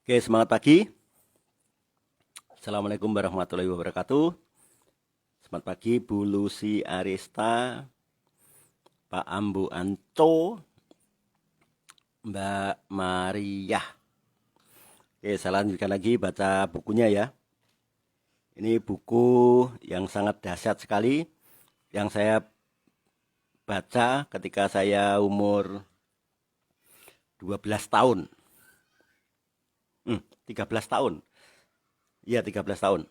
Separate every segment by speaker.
Speaker 1: Oke, semangat pagi. Assalamualaikum warahmatullahi wabarakatuh. Semangat pagi, Bu Lucy Arista, Pak Ambu Anto, Mbak Maria. Oke, saya lanjutkan lagi baca bukunya ya. Ini buku yang sangat dahsyat sekali, yang saya baca ketika saya umur 12 tahun. 13 tahun. Iya, 13 tahun.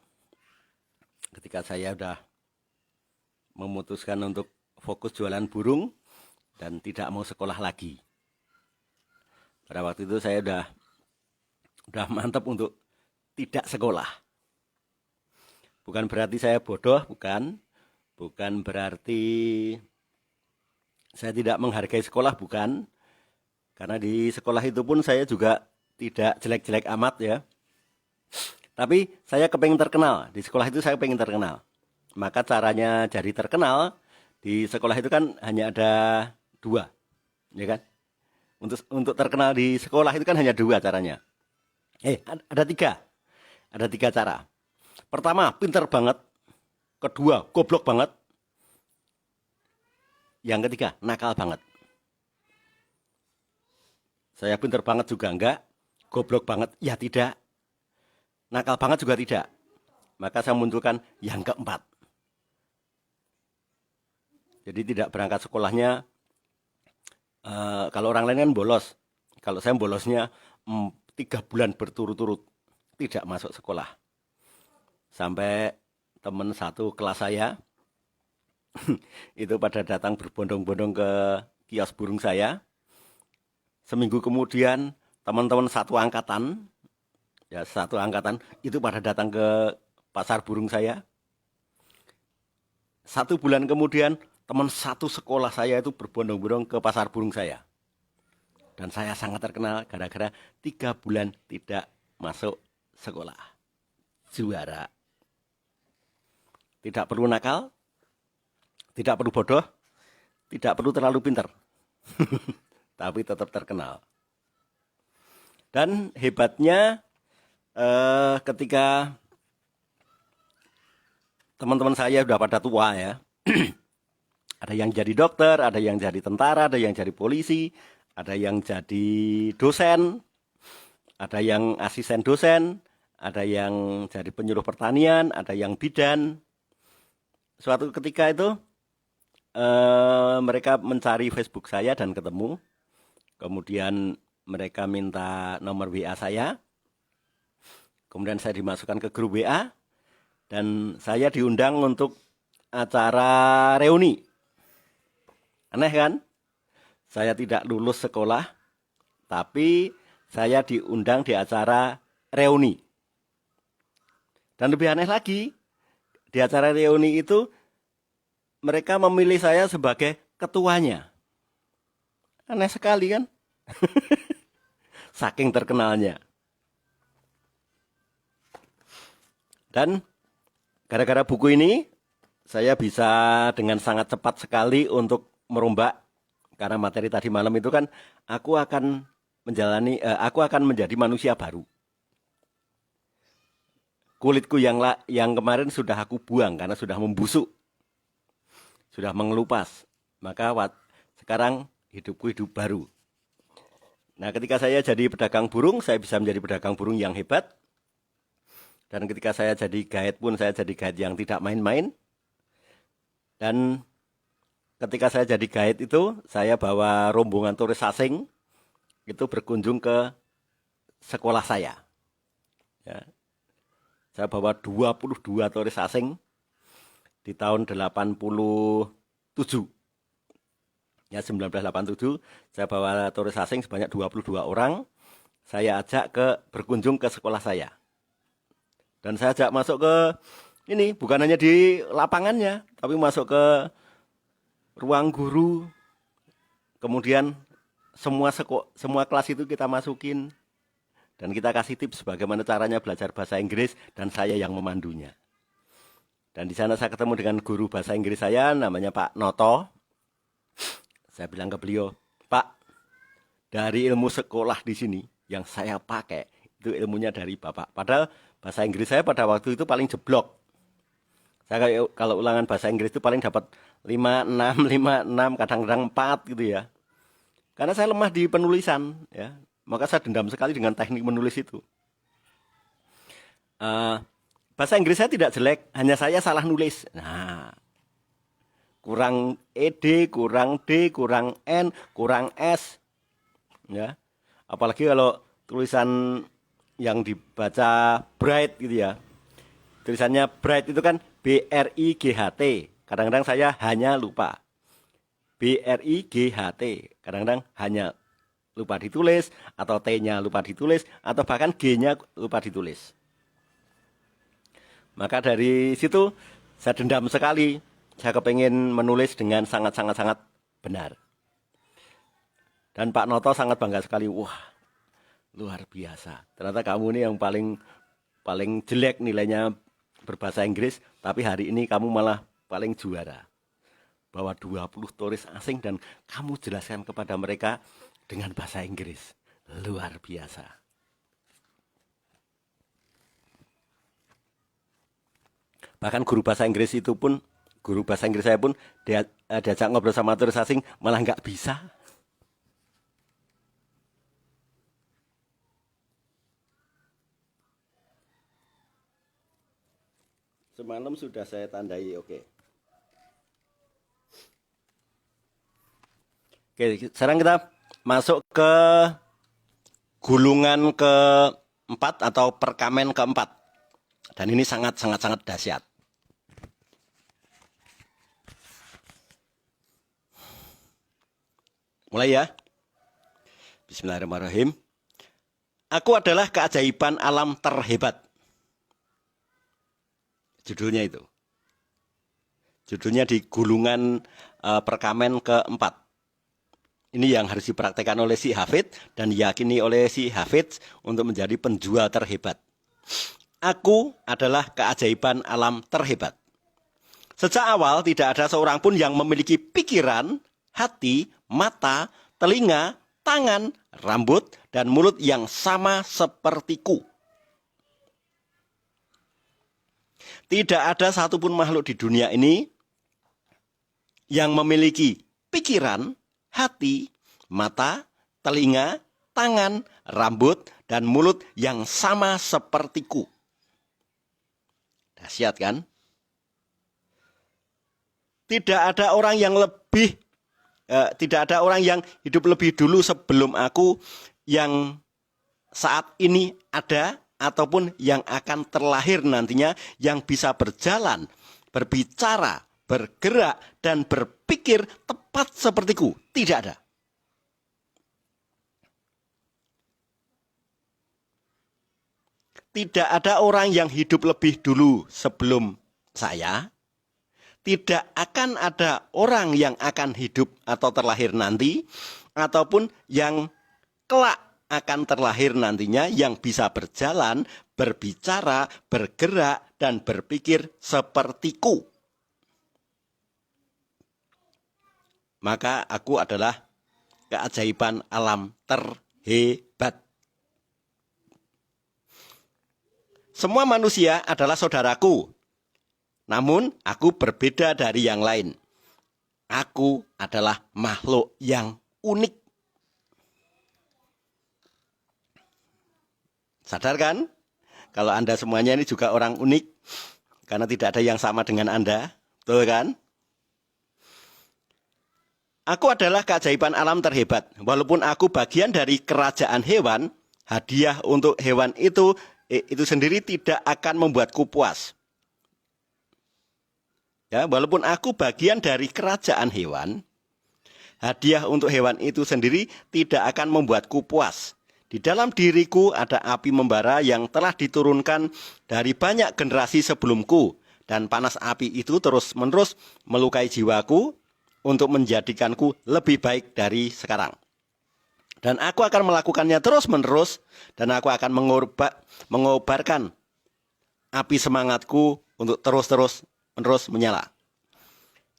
Speaker 1: Ketika saya udah memutuskan untuk fokus jualan burung dan tidak mau sekolah lagi. Pada waktu itu saya udah mantap untuk tidak sekolah. Bukan berarti saya bodoh, bukan. Bukan berarti saya tidak menghargai sekolah, bukan. Karena di sekolah itu pun saya juga tidak jelek-jelek amat ya. Tapi saya kepengen terkenal. Di sekolah itu saya pengen terkenal. Maka caranya jadi terkenal di sekolah itu kan hanya ada dua, ya kan? Untuk terkenal di sekolah itu kan hanya dua caranya. Ada tiga cara. Pertama, pinter banget. Kedua, goblok banget. Yang ketiga, nakal banget. Saya pinter banget juga enggak. Goblok banget, ya tidak. Nakal banget juga tidak. Maka saya munculkan yang keempat. Jadi tidak berangkat sekolahnya. Kalau orang lain kan bolos. Kalau saya bolosnya 3 bulan berturut-turut tidak masuk sekolah. Sampai teman satu kelas saya itu pada datang berbondong-bondong ke kios burung saya. Seminggu kemudian teman-teman satu angkatan itu pada datang ke pasar burung saya. 1 bulan kemudian teman satu sekolah saya itu berbondong-bondong ke pasar burung saya. Dan saya sangat terkenal gara-gara 3 bulan tidak masuk sekolah. Juara. Tidak perlu nakal, tidak perlu bodoh, tidak perlu terlalu pintar. Tapi tetap terkenal. Dan hebatnya ketika teman-teman saya sudah pada tua ya. Ada yang jadi dokter, ada yang jadi tentara, ada yang jadi polisi, ada yang jadi dosen, ada yang asisten dosen, ada yang jadi penyuluh pertanian, ada yang bidan. Suatu ketika itu mereka mencari Facebook saya dan ketemu. Kemudian mereka minta nomor WA saya. Kemudian saya dimasukkan ke grup WA. Dan saya diundang untuk acara reuni. Aneh kan? Saya tidak lulus sekolah, tapi saya diundang di acara reuni. Dan lebih aneh lagi, di acara reuni itu mereka memilih saya sebagai ketuanya. Aneh sekali kan? Saking terkenalnya. Dan gara-gara buku ini, saya bisa dengan sangat cepat sekali untuk merombak. Karena materi tadi malam itu kan, aku akan menjadi manusia baru. Kulitku yang kemarin sudah aku buang karena sudah membusuk, sudah mengelupas. Maka sekarang hidupku hidup baru. Nah, ketika saya jadi pedagang burung, saya bisa menjadi pedagang burung yang hebat. Dan ketika saya jadi guide pun, saya jadi guide yang tidak main-main. Dan ketika saya jadi guide itu, saya bawa rombongan turis asing itu berkunjung ke sekolah saya. Ya. Saya bawa 22 turis asing di tahun 87. Ya, 1987 saya bawa turis asing sebanyak 22 orang. Saya ajak berkunjung ke sekolah saya. Dan saya ajak masuk ke ini, bukan hanya di lapangannya, tapi masuk ke ruang guru. Kemudian semua kelas itu kita masukin. Dan kita kasih tips bagaimana caranya belajar bahasa Inggris, dan saya yang memandunya. Dan di sana saya ketemu dengan guru bahasa Inggris saya, namanya Pak Noto. Saya bilang ke beliau, Pak, dari ilmu sekolah di sini yang saya pakai Itu ilmunya dari bapak. Padahal bahasa Inggris saya pada waktu itu paling jeblok. Saya kalau ulangan bahasa Inggris itu paling dapat 5, 6, 5, 6, kadang-kadang 4 gitu ya. Karena saya lemah di penulisan ya. Maka saya dendam sekali dengan teknik menulis itu. Eh, Bahasa Inggris saya tidak jelek, hanya saya salah nulis. Nah, kurang ed, kurang d, kurang n, kurang s, ya. Apalagi kalau tulisan yang dibaca bright gitu ya. Tulisannya bright itu kan BRIGHT. Kadang-kadang saya hanya lupa. BRIGHT. Kadang-kadang hanya lupa ditulis, atau T-nya lupa ditulis, atau bahkan G-nya lupa ditulis. Maka dari situ saya dendam sekali. Saya kepengen menulis dengan sangat-sangat benar. Dan Pak Noto sangat bangga sekali. Wah, luar biasa. Ternyata kamu ini yang paling jelek nilainya berbahasa Inggris, tapi hari ini kamu malah paling juara. Bawa 20 turis asing dan kamu jelaskan kepada mereka dengan bahasa Inggris. Luar biasa. Bahkan guru bahasa Inggris saya pun diajak ngobrol sama turis asing malah nggak bisa. Semalam sudah saya tandai, oke. Oke, sekarang kita masuk ke gulungan keempat atau perkamen keempat. Dan ini sangat dahsyat. Mulai ya. Bismillahirrahmanirrahim. Aku adalah keajaiban alam terhebat. Judulnya itu. Judulnya di gulungan perkamen keempat. Ini yang harus dipraktekkan oleh si Hafidz dan diyakini oleh si Hafidz untuk menjadi penjual terhebat. Aku adalah keajaiban alam terhebat. Sejak awal tidak ada seorang pun yang memiliki pikiran, hati, mata, telinga, tangan, rambut, dan mulut yang sama sepertiku. Tidak ada satupun makhluk di dunia ini yang memiliki pikiran, hati, mata, telinga, tangan, rambut, dan mulut yang sama sepertiku. Dahsyat kan? Tidak ada orang yang hidup lebih dulu sebelum aku yang saat ini ada ataupun yang akan terlahir nantinya yang bisa berjalan, berbicara, bergerak, dan berpikir tepat sepertiku. Tidak ada. Tidak ada orang yang hidup lebih dulu sebelum saya. Tidak akan ada orang yang akan hidup atau terlahir nanti, ataupun yang kelak akan terlahir nantinya yang bisa berjalan, berbicara, bergerak, dan berpikir sepertiku. Maka aku adalah keajaiban alam terhebat. Semua manusia adalah saudaraku. Namun aku berbeda dari yang lain. Aku adalah makhluk yang unik. Sadar kan? Kalau Anda semuanya ini juga orang unik. Karena tidak ada yang sama dengan Anda. Betul kan? Aku adalah keajaiban alam terhebat. Walaupun aku bagian dari kerajaan hewan, hadiah untuk hewan itu sendiri tidak akan membuatku puas. Ya, walaupun aku bagian dari kerajaan hewan, hadiah untuk hewan itu sendiri tidak akan membuatku puas. Di dalam diriku ada api membara yang telah diturunkan dari banyak generasi sebelumku. Dan panas api itu terus-menerus melukai jiwaku untuk menjadikanku lebih baik dari sekarang. Dan aku akan melakukannya terus-menerus. Dan aku akan mengobarkan api semangatku untuk terus-menerus menyala.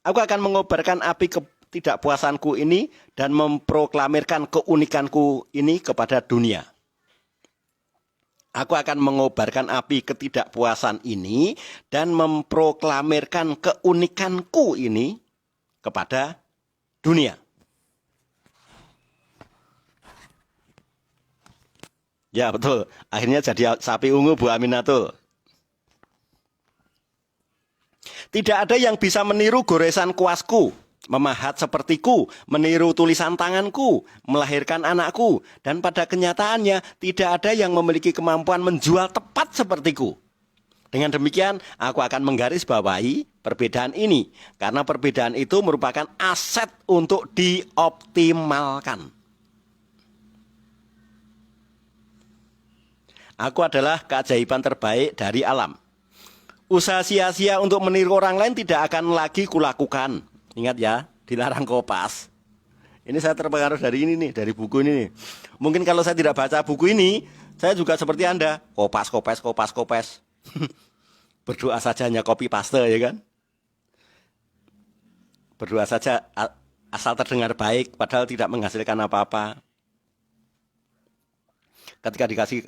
Speaker 1: Aku akan mengobarkan api ketidakpuasanku ini dan memproklamirkan keunikanku ini kepada dunia. Aku akan mengobarkan api ketidakpuasan ini dan memproklamirkan keunikanku ini kepada dunia. Ya betul, akhirnya jadi sapi ungu Bu Aminatul. Tidak ada yang bisa meniru goresan kuasku, memahat sepertiku, meniru tulisan tanganku, melahirkan anakku, dan pada kenyataannya tidak ada yang memiliki kemampuan menjual tepat sepertiku. Dengan demikian, aku akan menggarisbawahi perbedaan ini, karena perbedaan itu merupakan aset untuk dioptimalkan. Aku adalah keajaiban terbaik dari alam. Usaha sia-sia untuk meniru orang lain tidak akan lagi kulakukan. Ingat ya, dilarang kopas. Ini saya terpengaruh dari ini nih, dari buku ini nih. Mungkin kalau saya tidak baca buku ini, saya juga seperti Anda. Kopas. Berdoa saja hanya copy paste ya kan. Berdoa saja asal terdengar baik, padahal tidak menghasilkan apa-apa. Ketika dikasih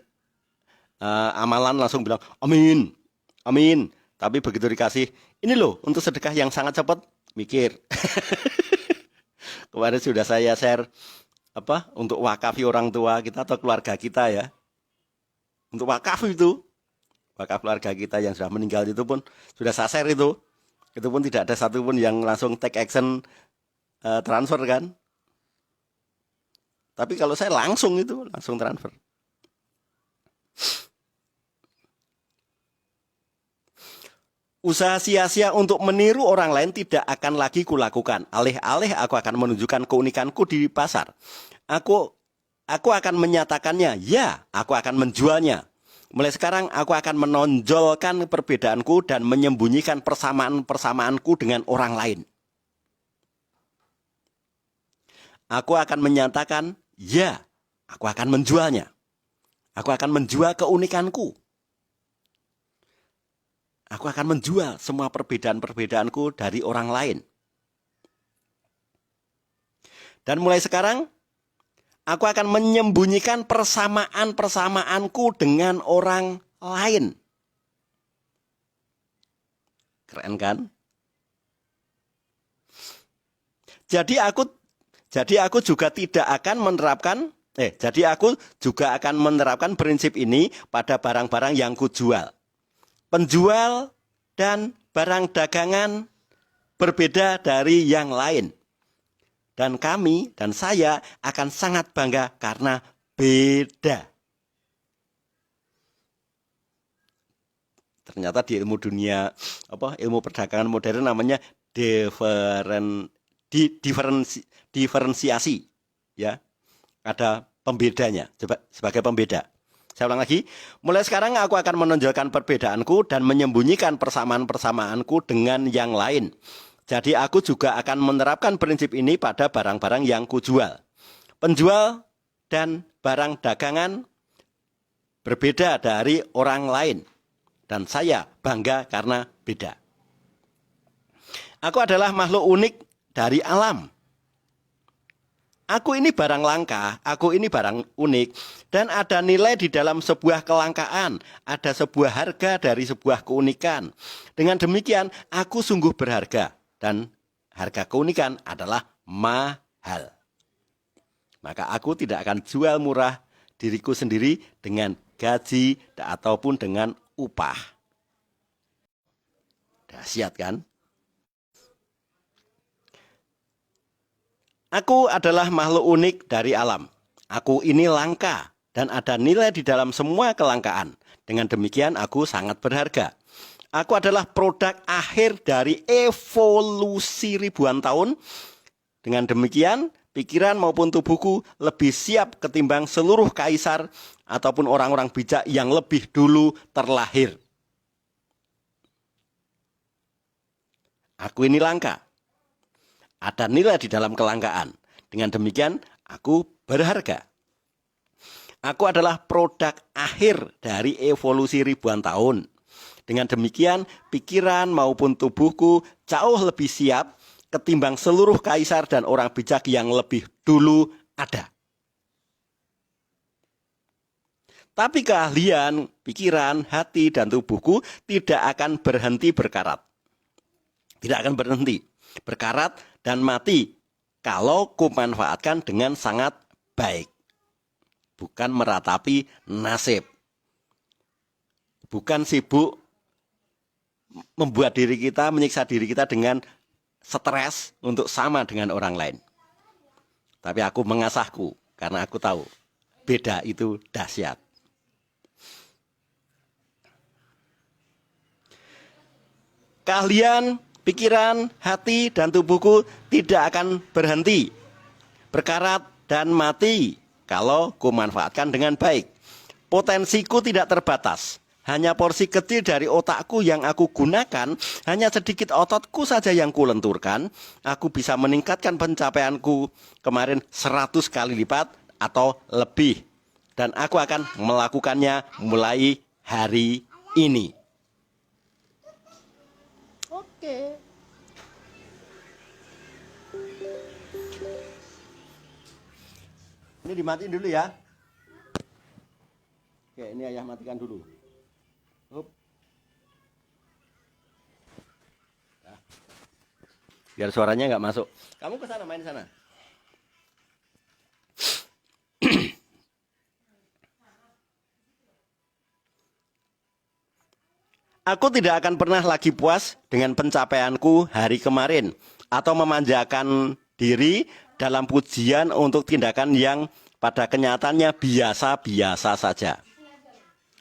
Speaker 1: amalan langsung bilang, amin. Amin. Tapi begitu dikasih, ini loh untuk sedekah yang sangat cepat, mikir. Kemarin sudah saya share untuk wakafi orang tua kita atau keluarga kita ya. Untuk wakaf itu, wakaf keluarga kita yang sudah meninggal itu pun sudah saya share itu. Itu pun tidak ada satupun yang langsung take action transfer kan. Tapi kalau saya langsung transfer. Usaha sia-sia untuk meniru orang lain tidak akan lagi kulakukan. Alih-alih aku akan menunjukkan keunikanku di pasar. Aku akan menyatakannya, ya, aku akan menjualnya. Mulai sekarang aku akan menonjolkan perbedaanku dan menyembunyikan persamaan-persamaanku dengan orang lain. Aku akan menyatakan, ya, aku akan menjualnya. Aku akan menjual keunikanku. Aku akan menjual semua perbedaan-perbedaanku dari orang lain. Dan mulai sekarang, aku akan menyembunyikan persamaan-persamaanku dengan orang lain. Keren kan? Jadi aku juga tidak akan menerapkan aku juga akan menerapkan prinsip ini pada barang-barang yang kujual. Penjual dan barang dagangan berbeda dari yang lain. Dan kami dan saya akan sangat bangga karena beda. Ternyata di ilmu dunia ilmu perdagangan modern namanya diferensiasi ya. Ada pembedanya sebagai pembeda. Saya ulang lagi, mulai sekarang aku akan menonjolkan perbedaanku dan menyembunyikan persamaan-persamaanku dengan yang lain. Jadi aku juga akan menerapkan prinsip ini pada barang-barang yang kujual. Penjual dan barang dagangan berbeda dari orang lain. Dan saya bangga karena beda. Aku adalah makhluk unik dari alam. Aku ini barang langka, aku ini barang unik, dan ada nilai di dalam sebuah kelangkaan, ada sebuah harga dari sebuah keunikan. Dengan demikian, aku sungguh berharga, dan harga keunikan adalah mahal. Maka aku tidak akan jual murah diriku sendiri dengan gaji ataupun dengan upah. Dahsyat kan? Aku adalah makhluk unik dari alam. Aku ini langka dan ada nilai di dalam semua kelangkaan. Dengan demikian aku sangat berharga. Aku adalah produk akhir dari evolusi ribuan tahun. Dengan demikian, pikiran maupun tubuhku lebih siap ketimbang seluruh kaisar ataupun orang-orang bijak yang lebih dulu terlahir. Aku ini langka. Ada nilai di dalam kelangkaan. Dengan demikian, aku berharga. Aku adalah produk akhir dari evolusi ribuan tahun. Dengan demikian, pikiran maupun tubuhku jauh lebih siap ketimbang seluruh kaisar dan orang bijak yang lebih dulu ada. Tapi keahlian, pikiran, hati, dan tubuhku tidak akan berhenti berkarat. Tidak akan berhenti berkarat dan mati kalau kumanfaatkan dengan sangat baik. Bukan meratapi nasib. Bukan sibuk membuat diri kita, menyiksa diri kita dengan stres untuk sama dengan orang lain. Tapi aku mengasahku karena aku tahu beda itu dahsyat. Keahlian, pikiran, hati, dan tubuhku tidak akan berhenti berkarat dan mati kalau kumanfaatkan dengan baik. Potensiku tidak terbatas. Hanya porsi kecil dari otakku yang aku gunakan, hanya sedikit ototku saja yang kulenturkan. Aku bisa meningkatkan pencapaianku kemarin 100 kali lipat atau lebih. Dan aku akan melakukannya mulai hari ini. Oke. Ini dimatiin dulu ya. Oke, ini ayah matikan dulu. Hup. Nah. Biar suaranya nggak masuk. Kamu ke sana, main di sana. Aku tidak akan pernah lagi puas dengan pencapaianku hari kemarin atau memanjakan diri dalam pujian untuk tindakan yang pada kenyataannya biasa-biasa saja.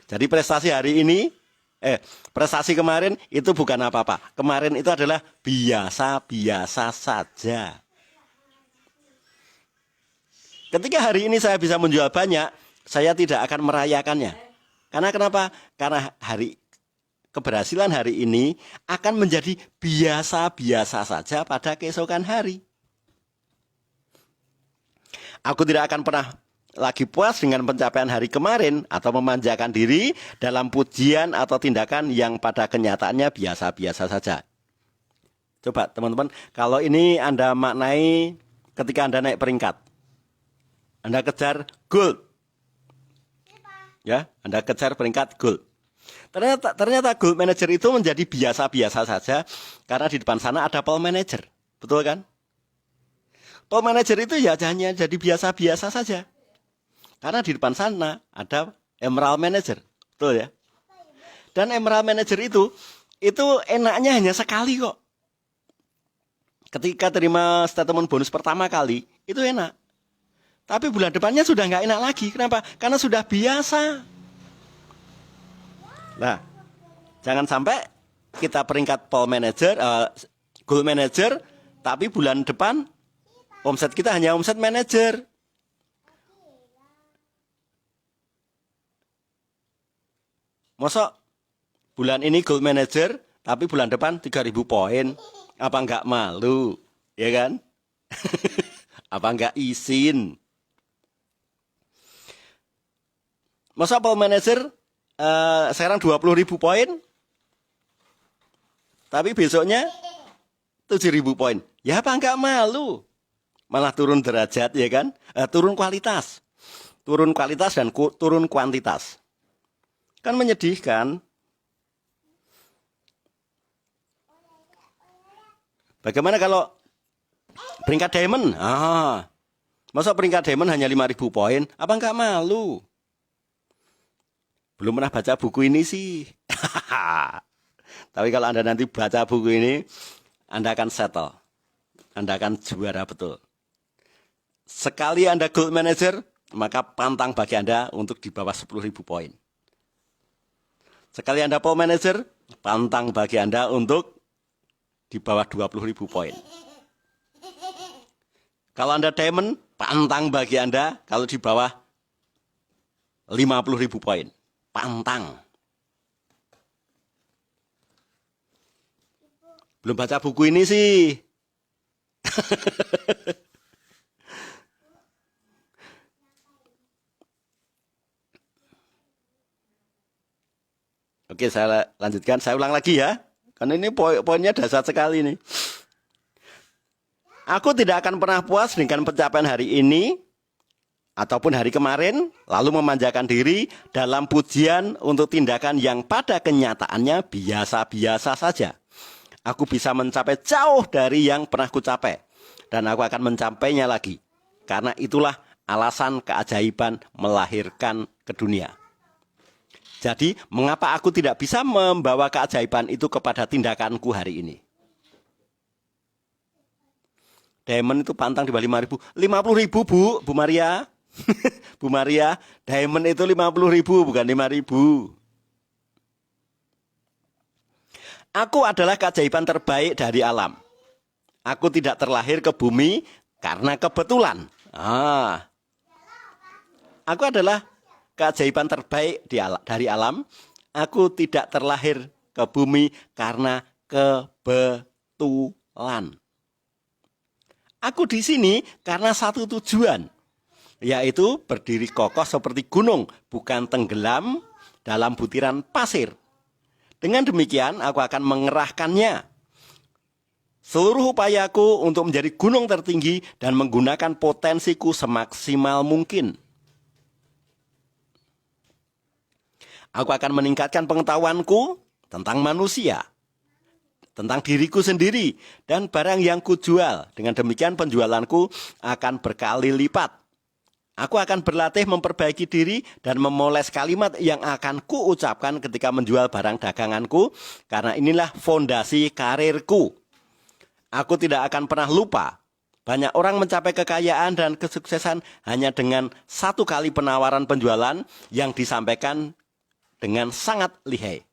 Speaker 1: Jadi prestasi hari ini, prestasi kemarin itu bukan apa-apa. Kemarin itu adalah biasa-biasa saja. Ketika hari ini saya bisa menjual banyak, saya tidak akan merayakannya. Karena kenapa? Karena keberhasilan hari ini akan menjadi biasa-biasa saja pada keesokan hari. Aku tidak akan pernah lagi puas dengan pencapaian hari kemarin atau memanjakan diri dalam pujian atau tindakan yang pada kenyataannya biasa-biasa saja. Coba teman-teman, kalau ini Anda maknai ketika Anda naik peringkat. Anda kejar gold. Ya, Anda kejar peringkat gold. Ternyata gold manager itu menjadi biasa-biasa saja karena di depan sana ada pearl manager. Betul kan? Pearl manager itu ya hanya jadi biasa-biasa saja. Karena di depan sana ada emerald manager. Betul ya? Dan emerald manager itu enaknya hanya sekali kok. Ketika terima statement bonus pertama kali, itu enak. Tapi bulan depannya sudah nggak enak lagi. Kenapa? Karena sudah biasa. Nah, jangan sampai kita peringkat pearl manager, gold manager, tapi bulan depan omset kita hanya omset manager. Masa bulan ini gold manager, tapi bulan depan 3.000 poin. Apa enggak malu? Ya kan? Apa enggak izin? Masa pearl manager sekarang 20.000 poin, tapi besoknya 7.000 poin. Ya apa enggak malu? Malah turun derajat, ya kan? Turun kualitas. Turun kualitas dan turun kuantitas. Kan menyedihkan. Bagaimana kalau peringkat diamond? Masa peringkat diamond hanya 5.000 poin? Apa enggak malu? Belum pernah baca buku ini sih. Tapi kalau Anda nanti baca buku ini, Anda akan settle. Anda akan juara betul. Sekali Anda gold manager, maka pantang bagi Anda untuk di bawah 10.000 poin. Sekali Anda pearl manager, pantang bagi Anda untuk di bawah 20.000 poin. Kalau Anda diamond, pantang bagi Anda kalau di bawah 50.000 poin. Pantang. Belum baca buku ini sih. Oke, saya lanjutkan. Saya ulang lagi ya. Karena ini poinnya dasar sekali nih. Aku tidak akan pernah puas dengan pencapaian hari ini ataupun hari kemarin, lalu memanjakan diri dalam pujian untuk tindakan yang pada kenyataannya biasa-biasa saja. Aku bisa mencapai jauh dari yang pernah kucapai, dan aku akan mencapainya lagi. Karena itulah alasan keajaiban melahirkan ke dunia. Jadi, mengapa aku tidak bisa membawa keajaiban itu kepada tindakanku hari ini? Diamond itu pantang di bawah 5.000. 50.000, Bu Maria. Bu Maria, diamond itu 50.000 bukan 5.000. Aku adalah keajaiban terbaik dari alam. Aku tidak terlahir ke bumi karena kebetulan. Aku adalah keajaiban terbaik dari alam. Aku tidak terlahir ke bumi karena kebetulan. Aku di sini karena satu tujuan, yaitu berdiri kokoh seperti gunung, bukan tenggelam dalam butiran pasir. Dengan demikian, aku akan mengerahkannya. Seluruh upayaku untuk menjadi gunung tertinggi dan menggunakan potensiku semaksimal mungkin. Aku akan meningkatkan pengetahuanku tentang manusia, tentang diriku sendiri, dan barang yang kujual. Dengan demikian penjualanku akan berkali lipat. Aku akan berlatih memperbaiki diri dan memoles kalimat yang akan kuucapkan ketika menjual barang daganganku, karena inilah fondasi karirku. Aku tidak akan pernah lupa. Banyak orang mencapai kekayaan dan kesuksesan hanya dengan satu kali penawaran penjualan yang disampaikan dengan sangat lihai.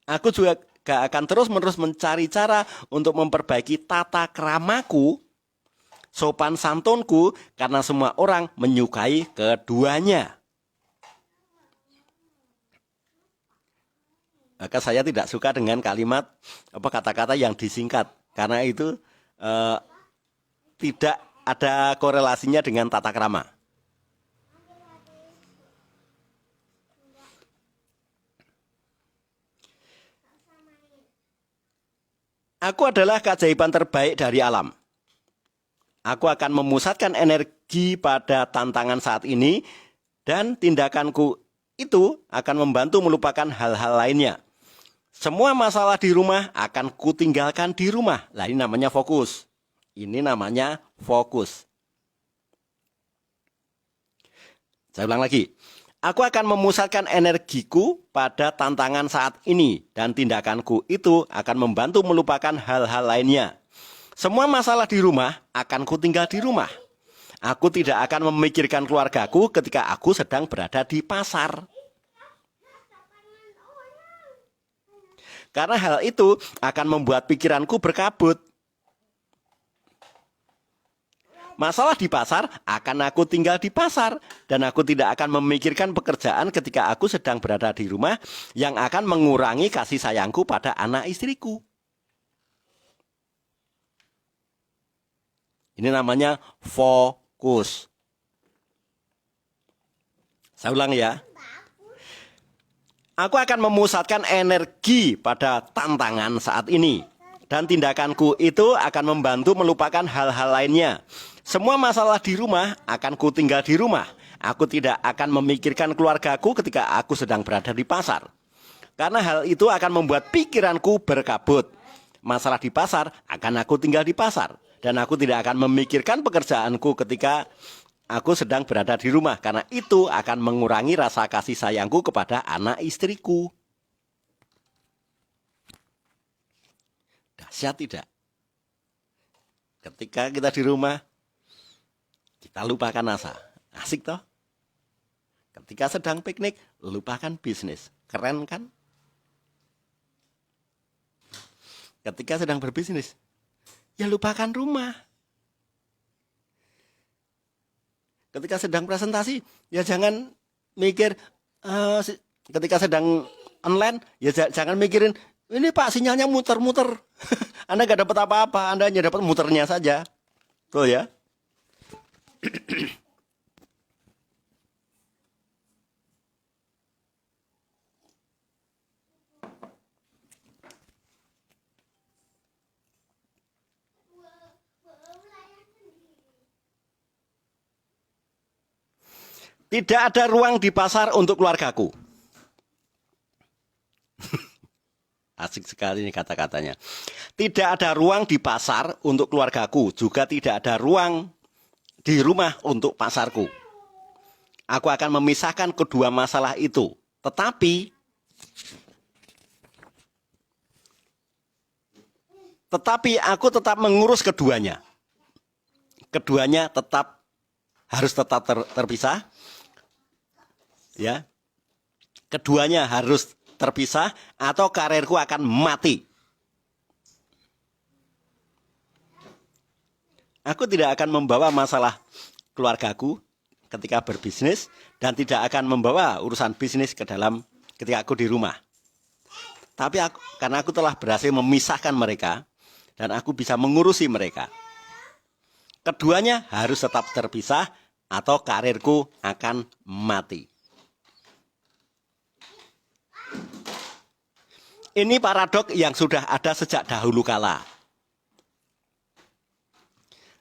Speaker 1: Aku juga akan terus-menerus mencari cara untuk memperbaiki tata kramaku, sopan santunku, karena semua orang menyukai keduanya. Maka saya tidak suka dengan kata-kata yang disingkat, karena itu tidak ada korelasinya dengan tata krama. Aku adalah keajaiban terbaik dari alam. Aku akan memusatkan energi pada tantangan saat ini, dan tindakanku itu akan membantu melupakan hal-hal lainnya. Semua masalah di rumah akan kutinggalkan di rumah. Lah, ini namanya fokus. Ini namanya fokus. Saya ulang lagi. Aku akan memusatkan energiku pada tantangan saat ini, dan tindakanku itu akan membantu melupakan hal-hal lainnya. Semua masalah di rumah akan kutinggal di rumah. Aku tidak akan memikirkan keluargaku ketika aku sedang berada di pasar. Karena hal itu akan membuat pikiranku berkabut. Masalah di pasar akan aku tinggal di pasar, dan aku tidak akan memikirkan pekerjaan ketika aku sedang berada di rumah yang akan mengurangi kasih sayangku pada anak istriku. Ini namanya fokus. Saya ulang ya. Aku akan memusatkan energi pada tantangan saat ini, dan tindakanku itu akan membantu melupakan hal-hal lainnya. Semua masalah di rumah akan kutinggal di rumah. Aku tidak akan memikirkan keluargaku ketika aku sedang berada di pasar. Karena hal itu akan membuat pikiranku berkabut. Masalah di pasar akan aku tinggal di pasar. Dan aku tidak akan memikirkan pekerjaanku ketika aku sedang berada di rumah. Karena itu akan mengurangi rasa kasih sayangku kepada anak istriku. Dahsyat tidak? Ketika kita di rumah, kita lupakan asa. Asik toh? Ketika sedang piknik, lupakan bisnis. Keren kan? Ketika sedang berbisnis, ya lupakan rumah. Ketika sedang presentasi, ya jangan mikir. Ketika sedang online, ya jangan mikirin, ini Pak sinyalnya muter-muter. Anda gak dapat apa-apa, Anda hanya dapat muternya saja. Tuh ya. Tidak ada ruang di pasar untuk keluargaku. Asik sekali ini kata-katanya. Tidak ada ruang di pasar untuk keluargaku, juga tidak ada ruang di rumah untuk pasarku. Aku akan memisahkan kedua masalah itu. Tetapi aku tetap mengurus keduanya. Keduanya harus tetap terpisah. Ya. Keduanya harus terpisah atau karirku akan mati. Aku tidak akan membawa masalah keluargaku ketika berbisnis dan tidak akan membawa urusan bisnis ke dalam ketika aku di rumah. Tapi karena aku telah berhasil memisahkan mereka dan aku bisa mengurusi mereka. Keduanya harus tetap terpisah atau karirku akan mati. Ini paradok yang sudah ada sejak dahulu kala.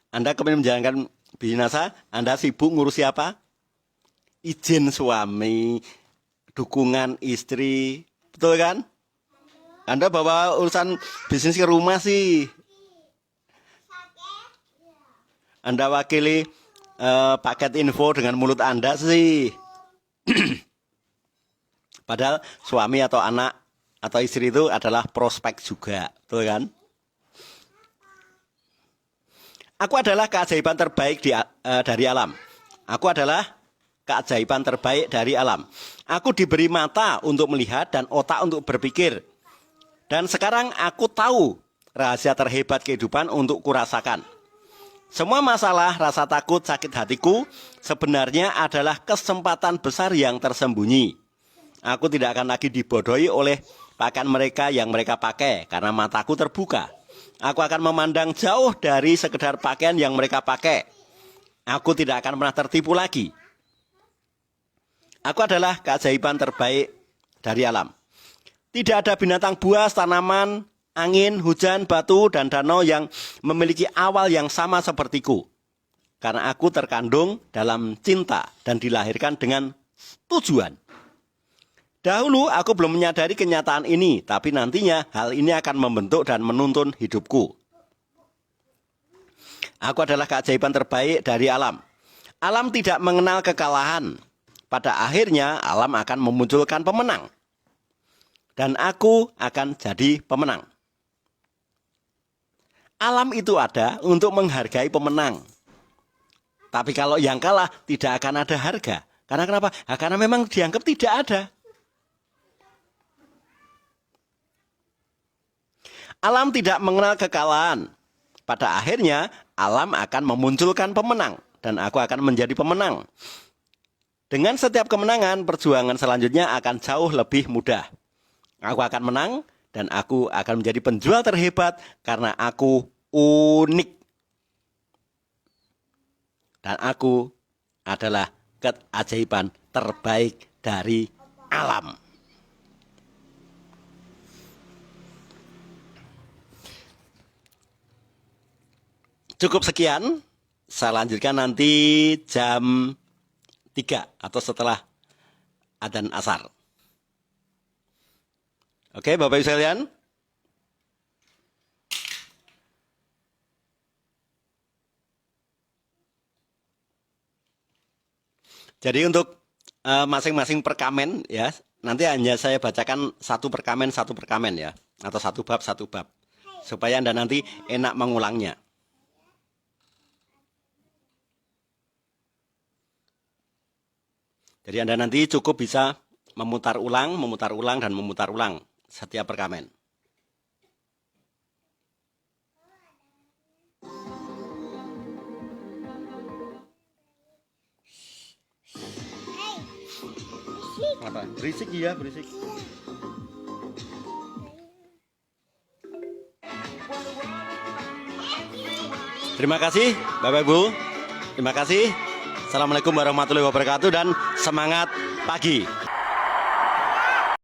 Speaker 1: Anda kepingin menjalankan bisnis, Anda sibuk ngurusi apa? Izin suami, dukungan istri, betul kan? Anda bawa urusan bisnis ke rumah sih. Anda wakili paket info dengan mulut Anda sih. Padahal suami atau anak atau istri itu adalah prospek juga, betul kan? Aku adalah keajaiban terbaik dari alam. Aku adalah keajaiban terbaik dari alam. Aku diberi mata untuk melihat dan otak untuk berpikir. Dan sekarang aku tahu rahasia terhebat kehidupan untuk kurasakan. Semua masalah, rasa takut, sakit hatiku sebenarnya adalah kesempatan besar yang tersembunyi. Aku tidak akan lagi dibodohi oleh pakaian mereka yang mereka pakai karena mataku terbuka. Aku akan memandang jauh dari sekedar pakaian yang mereka pakai. Aku tidak akan pernah tertipu lagi. Aku adalah keajaiban terbaik dari alam. Tidak ada binatang buas, tanaman, angin, hujan, batu, dan danau yang memiliki awal yang sama sepertiku. Karena aku terkandung dalam cinta dan dilahirkan dengan tujuan. Dahulu aku belum menyadari kenyataan ini, tapi nantinya hal ini akan membentuk dan menuntun hidupku. Aku adalah keajaiban terbaik dari alam. Alam tidak mengenal kekalahan. Pada akhirnya alam akan memunculkan pemenang. Dan aku akan jadi pemenang. Alam itu ada untuk menghargai pemenang. Tapi kalau yang kalah tidak akan ada harga. Karena kenapa? Karena memang dianggap tidak ada. Alam tidak mengenal kekalahan. Pada akhirnya, alam akan memunculkan pemenang. Dan aku akan menjadi pemenang. Dengan setiap kemenangan, perjuangan selanjutnya akan jauh lebih mudah. Aku akan menang, dan aku akan menjadi penjual terhebat karena aku unik. Dan aku adalah keajaiban terbaik dari alam. Cukup sekian, saya lanjutkan nanti jam 3 atau setelah adzan asar. Oke, Bapak Ibu sekalian. Jadi untuk masing-masing perkamen ya, nanti hanya saya bacakan satu perkamen ya, atau satu bab, supaya Anda nanti enak mengulangnya. Jadi Anda nanti cukup bisa memutar ulang, dan memutar ulang setiap perkamen. Apa? Berisik ya, berisik. Terima kasih Bapak Ibu. Terima kasih. Assalamualaikum warahmatullahi wabarakatuh dan semangat pagi.